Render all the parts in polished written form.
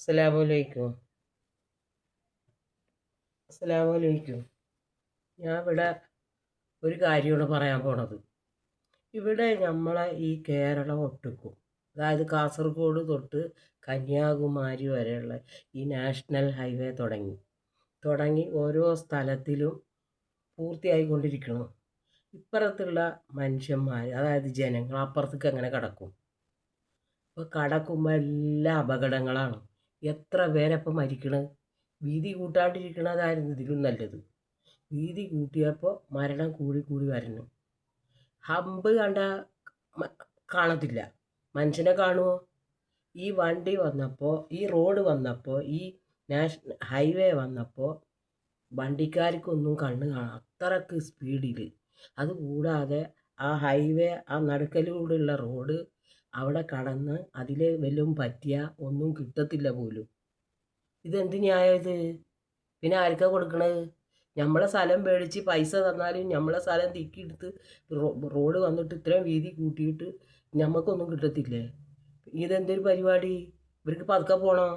അസ്സലാമലൈക്കും. അസ്സലാമലൈക്കും. ഞാൻ ഇവിടെ ഒരു കാര്യമാണ് പറയാൻ പോണത്. ഇവിടെ നമ്മളെ ഈ കേരളം ഒട്ടുക്കും, അതായത് കാസർഗോഡ് തൊട്ട് കന്യാകുമാരി വരെയുള്ള ഈ നാഷണൽ ഹൈവേ തുടങ്ങി ഓരോ സ്ഥലത്തിലും പൂർത്തിയായിക്കൊണ്ടിരിക്കണം. ഇപ്പുറത്തുള്ള മനുഷ്യന്മാർ, അതായത് ജനങ്ങൾ അപ്പുറത്തേക്ക് എങ്ങനെ കടക്കും? അപ്പോൾ കടക്കുമ്പോൾ എല്ലാ അപകടങ്ങളാണ്. എത്ര പേരപ്പം മരിക്കണത്? വീതി കൂട്ടാണ്ടിരിക്കണതായിരുന്നു ഇതിലും നല്ലത്. വീതി കൂട്ടിയപ്പോൾ മരണം കൂടി വരണം. ഹമ്പ് കണ്ട കാണത്തില്ല, മനുഷ്യനെ കാണുമോ? ഈ വണ്ടി വന്നപ്പോൾ, ഈ റോഡ് വന്നപ്പോൾ, ഈ നാഷണൽ ഹൈവേ വന്നപ്പോൾ വണ്ടിക്കാർക്കൊന്നും കണ്ണ് കാണാം, അത്രക്ക് സ്പീഡിൽ. അതുകൂടാതെ ആ ഹൈവേ, ആ നടുക്കലൂടെയുള്ള റോഡ് അവിടെ കടന്ന് അതിലെ വല്ലതും പറ്റിയാൽ ഒന്നും കിട്ടത്തില്ല പോലും. ഇതെന്ത് ന്യായം ഇത്? പിന്നെ ആർക്കാ കൊടുക്കണത്? നമ്മളെ സ്ഥലം മേടിച്ച് പൈസ തന്നാലും നമ്മളെ സ്ഥലം തിക്കിയെടുത്ത് റോഡ് വന്നിട്ട് ഇത്രയും വീതി കൂട്ടിയിട്ട് നമുക്കൊന്നും കിട്ടത്തില്ലേ? ഇതെന്തൊരു പരിപാടി? ഇവർക്ക് പതുക്കെ പോകണോ?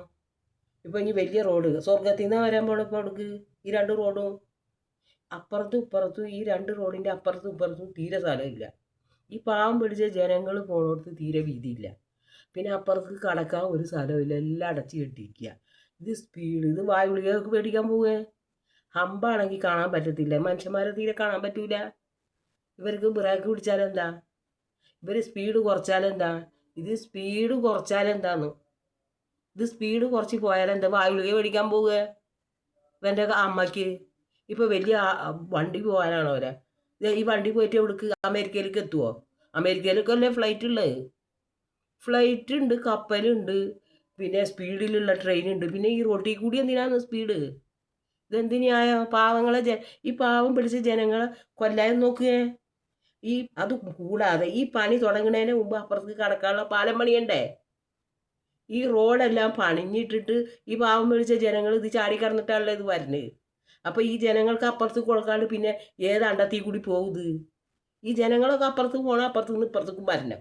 ഇപ്പം ഇനി വലിയ റോഡ് സ്വർഗത്തിൽ നിന്ന് വരാൻ പോണപ്പോൾ അവർക്ക് ഈ രണ്ട് റോഡും അപ്പുറത്തും ഇപ്പുറത്തും, ഈ രണ്ട് റോഡിൻ്റെ അപ്പുറത്തും ഇപ്പുറത്തും തീരെ സ്ഥലമില്ല. ഈ പാവം പിടിച്ച ജനങ്ങൾ പോണോടത്ത് തീരെ വീതിയില്ല. പിന്നെ അപ്പുറത്ത് കടക്കാൻ ഒരു സ്ഥലമില്ല, എല്ലാം അടച്ചു കെട്ടിയിരിക്കുക. ഇത് സ്പീഡ്, ഇത് വായു ഗുളികയൊക്കെ പേടിക്കാൻ പോവേ? ഹമ്പാണെങ്കിൽ കാണാൻ പറ്റത്തില്ല, മനുഷ്യന്മാരെ തീരെ കാണാൻ പറ്റൂല. ഇവർക്ക് ബ്രേക്ക് പിടിച്ചാലെന്താ? ഇവർ സ്പീഡ് കുറച്ചാലെന്താ? ഇത് സ്പീഡ് കുറച്ചാലെന്താന്ന്? ഇത് സ്പീഡ് കുറച്ച് പോയാലെന്താ? വായു ഗുളിക പേടിക്കാൻ പോവുക ഇവൻ്റെ അമ്മയ്ക്ക്? ഇപ്പോൾ വലിയ വണ്ടി പോകാനാണോ അവരെ? ഈ വണ്ടി പോയിട്ട് എവിടേക്ക്? അമേരിക്കയിലേക്ക് എത്തുമോ? അമേരിക്കയിലേക്കല്ലേ ഫ്ലൈറ്റ് ഉള്ളത്? ഫ്ലൈറ്റ് ഉണ്ട്, കപ്പലുണ്ട്, പിന്നെ സ്പീഡിലുള്ള ട്രെയിൻ ഉണ്ട്. പിന്നെ ഈ റോട്ടിൽ കൂടി എന്തിനാണ് സ്പീഡ്? ഇതെന്തിനായോ? ഈ പാവം പിടിച്ച ജനങ്ങളെ കൊല്ലാൻ നോക്കുകയെ. അത് കൂടാതെ ഈ പണി തുടങ്ങുന്നതിന് മുമ്പ് അപ്പുറത്ത് കടക്കാനുള്ള പാലം പണിയണ്ടേ? ഈ റോഡെല്ലാം പണിഞ്ഞിട്ടിട്ട് ഈ പാവം പിടിച്ച ജനങ്ങൾ ഇത് ചാടി കടന്നിട്ടാണല്ലോ ഇത് വരുന്നത്. അപ്പോൾ ഈ ജനങ്ങൾക്ക് അപ്പുറത്ത് കൊടുക്കാണ്ട് പിന്നെ ഏത് അണ്ടത്തിൽ കൂടി പോകുന്നത്? ഈ ജനങ്ങളൊക്കെ അപ്പുറത്ത് പോകണം, അപ്പുറത്ത് നിന്ന് ഇപ്പുറത്തേക്കും വരണം.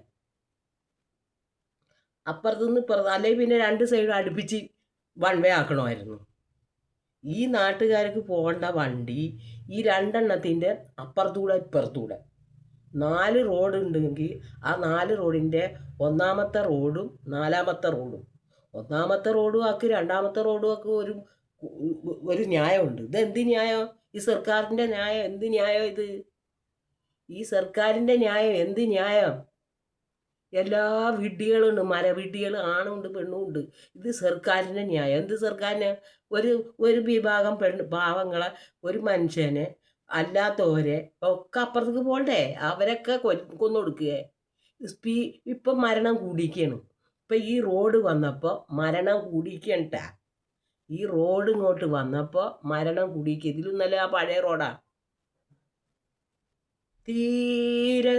അപ്പുറത്ത് നിന്ന് ഇപ്പുറത്ത്, അല്ലെങ്കിൽ പിന്നെ രണ്ട് സൈഡ് അടുപ്പിച്ച് വൺ വേ ആക്കണമായിരുന്നു. ഈ നാട്ടുകാർക്ക് പോകേണ്ട വണ്ടി ഈ രണ്ടെണ്ണത്തിൻ്റെ അപ്പുറത്തൂടെ ഇപ്പുറത്തൂടെ 4 റോഡ് ഉണ്ടെങ്കിൽ ആ 4 റോഡിൻ്റെ ഒന്നാമത്തെ റോഡും നാലാമത്തെ റോഡും, ഒന്നാമത്തെ റോഡും ആക്കി രണ്ടാമത്തെ റോഡും ഒക്കെ ഒരു ന്യായമുണ്ട്. ഇത് എന്ത് ന്യായം? ഈ സർക്കാരിൻ്റെ ന്യായം എന്ത് ന്യായം ഇത്? ഈ സർക്കാരിൻ്റെ ന്യായം എന്ത് ന്യായം? എല്ലാ വിഡ്ഢികളുണ്ട്, മരവിഡ്ഢികൾ, ആണുണ്ട് പെണ്ണുണ്ട്. ഇത് സർക്കാരിൻ്റെ ന്യായം എന്ത്? സർക്കാരിന് ഒരു വിഭാഗം പാവങ്ങളെ, ഒരു മനുഷ്യനെ അല്ലാത്തവരെ ഒക്കെ അപ്പുറത്തേക്ക് പോകണ്ടേ? അവരൊക്കെ കൊന്നു കൊടുക്കുക. ഇപ്പം മരണം കൂടിയിരിക്കുകയാണ്. ഇപ്പം ഈ റോഡ് വന്നപ്പോൾ മരണം കൂടിയിരിക്കണ്ട. ഈ റോഡ് ഇങ്ങോട്ട് വന്നപ്പോൾ മരണം കൂടിയിരിക്കുക. ഇതിലും നല്ല ആ പഴയ റോഡാ. തീരെ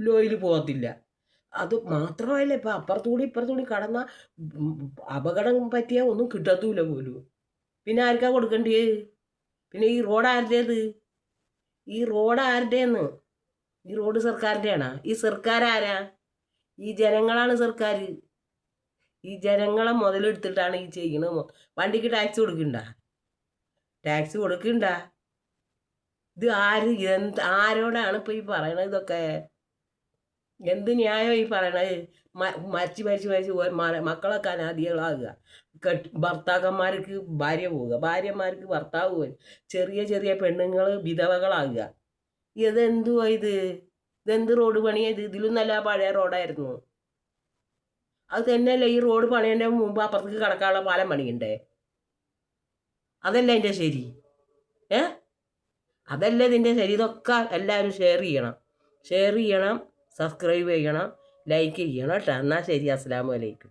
ലോയിൽ പോകത്തില്ല. അത് മാത്രമല്ല, ഇപ്പം ഇപ്പുറത്തുകൂടി കടന്ന അപകടം പറ്റിയാൽ ഒന്നും കിട്ടത്തൂല പോലും. പിന്നെ ആർക്കാ കൊടുക്കേണ്ടത്? പിന്നെ ഈ റോഡ് ആരുടേത്? ഈ റോഡ് ആരുടേന്ന്? ഈ റോഡ് സർക്കാരിൻ്റെയാണോ? ഈ സർക്കാർ ആരാ? ഈ ജനങ്ങളാണ് സർക്കാർ. ഈ ജനങ്ങളെ മുതലെടുത്തിട്ടാണ് ഈ ചെയ്യണത്. വണ്ടിക്ക് ടാക്സ് കൊടുക്കണ്ട? ടാക്സ് കൊടുക്കണ്ട? ഇത് ആരോടാണ് ഇപ്പോൾ ഈ പറയണത്? ഇതൊക്കെ എന്ത് ന്യായം ഈ പറയണത്? മരിച്ച് മക്കളൊക്കെ അനാദികളാകുക, ഭർത്താക്കന്മാർക്ക് ഭാര്യ പോവുക, ഭാര്യമാർക്ക് ഭർത്താവ് പോവുക, ചെറിയ പെണ്ണുങ്ങൾ വിധവകളാകുക. ഇതെന്തുവാ ഇത്? ഇതെന്ത് റോഡ് പണിയാ ഇത്? ഇതിലും നല്ല പഴയ റോഡായിരുന്നു. അത് തന്നെയല്ല, ഈ റോഡ് പണിയതിൻ്റെ മുമ്പ് അപ്പുറത്തേക്ക് കടക്കാനുള്ള പാലം പണിയണ്ടേ? അതല്ല അതിൻ്റെ ശരി. അതല്ല ഇതിൻ്റെ ശരി. ഇതൊക്കെ എല്ലാവരും ഷെയർ ചെയ്യണം, സബ്സ്ക്രൈബ് ചെയ്യണം, ലൈക്ക് ചെയ്യണം കേട്ടോ. എന്നാൽ ശരി, അസ്സലാമു അലൈക്കും.